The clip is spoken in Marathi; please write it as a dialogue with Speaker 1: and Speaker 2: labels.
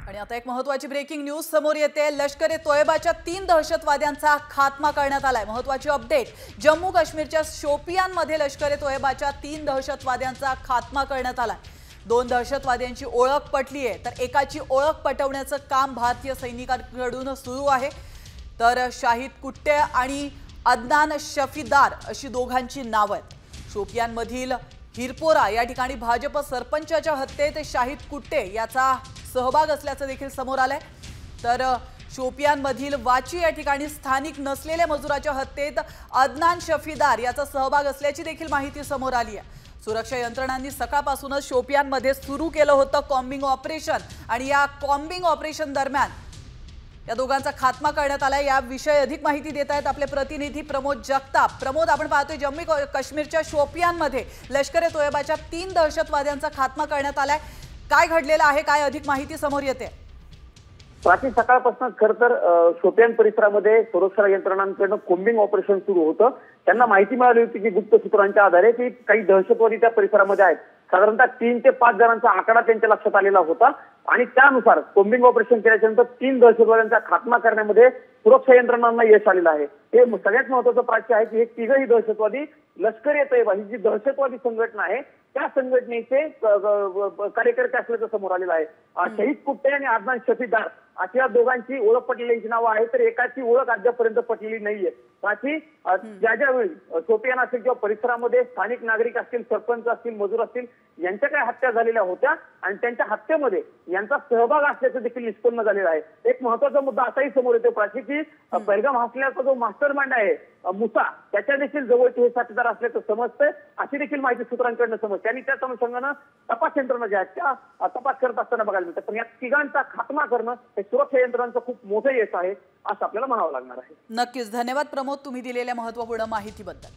Speaker 1: आणि आता एक महत्त्वाची ब्रेकिंग न्यूज समोर येते। लष्कर-ए-तोयबाच्या 3 दहशतवाद्यांचा खात्मा करण्यात आलाय। महत्त्वाची अपडेट, जम्मू काश्मीरच्या शोपियानमध्ये लष्कर-ए-तोयबाच्या 3 दहशतवाद्यांचा खात्मा करण्यात आलाय। 2 दहशतवाद्यांची ओळख पटली आहे, तर एकाची ओळख पटवण्याचं काम भारतीय सैनिकांकडून सुरू आहे। तर शाहिद कुट्टे आणि अदनान शफीदार अशी दोघांची नावं आहेत। शोपियानमधील हिरपोरा या ठिकाणी भाजप सरपंचाच्या हत्येत शाहिद कुट्टे याचा सहभाग असल्याचं देखील समोर आलंय। तर शोपियानमधील वाची या ठिकाणी स्थानिक नसलेल्या मजुराच्या हत्येत अदनान शफीदार याचा सहभाग असल्याची देखील माहिती समोर आली आहे। सुरक्षा यंत्रणांनी सकाळपासूनच शोपियानमध्ये सुरू केलं होतं कॉम्बिंग ऑपरेशन आणि या कॉम्बिंग ऑपरेशन दरम्यान या दोघांचा खात्मा करण्यात आलाय। याविषयी अधिक माहिती देत आहेत आपले प्रतिनिधी प्रमोद जगताप। प्रमोद, आपण पाहतोय जम्मू काश्मीरच्या शोपियानमध्ये लष्कर-ए-तोयबाच्या 3 दहशतवाद्यांचा खात्मा करण्यात आलाय। काय घडलेलं आहे, काय अधिक माहिती समोर येते?
Speaker 2: प्राची सकाळपासून खरं तर शोपियान परिसरामध्ये सुरक्षा यंत्रणांकडून कॉम्बिंग ऑपरेशन सुरू होतं। त्यांना माहिती मिळाली होती की गुप्त सूत्रांच्या आधारे की काही दहशतवादी त्या परिसरामध्ये आहेत। साधारणतः 3 ते 5 जणांचा आकडा त्यांच्या लक्षात आलेला होता आणि त्यानुसार कॉम्बिंग ऑपरेशन केल्यानंतर 3 दहशतवाद्यांचा खात्मा करण्यामध्ये सुरक्षा यंत्रणांना यश आलेलं आहे। हे सगळ्यात महत्त्वाचं प्राची आहे की हे तिघही दहशतवादी लष्कर-ए-तोयबा ही जी दहशतवादी संघटना आहे त्या संघटनेचे कार्यकर्ते असल्याचं समोर आलेलं आहे। शहीद कुट्टे आणि अदनान शफीदार अशी या दोघांची ओळख पटलेली नावं आहे, तर एकाची ओळख अद्यापर्यंत पटलेली नाहीये। प्राची ज्यावेळी शोपियान असेल किंवा परिसरामध्ये स्थानिक नागरिक असतील, सरपंच असतील, मजूर असतील यांच्या काही हत्या झालेल्या होत्या आणि त्यांच्या हत्येमध्ये यांचा सहभाग असल्याचं देखील निष्पन्न झालेलं आहे। एक महत्त्वाचा मुद्दा असाही समोर येतो प्राची की पहलगाम हल्ल्याचा जो मास्टर माइंड आहे मुसा, त्याच्या देखील जवळचे हे साथीदार असल्याचं समजतंय, अशी देखील माहिती सूत्रांकडून समजते आणि त्याच अनुषंगानं तपास यंत्रणा ज्या आहेत त्या तपास करत असताना बघायला मिळतं। पण या तिघांचा खात्मा करणं हे सुरक्षा यंत्रणांचं खूप मोठं यश आहे असं आपल्याला म्हणावं लागणार आहे।
Speaker 1: नक्कीच, धन्यवाद प्रमोद, तुम्ही दिलेल्या महत्त्वपूर्ण माहितीबद्दल।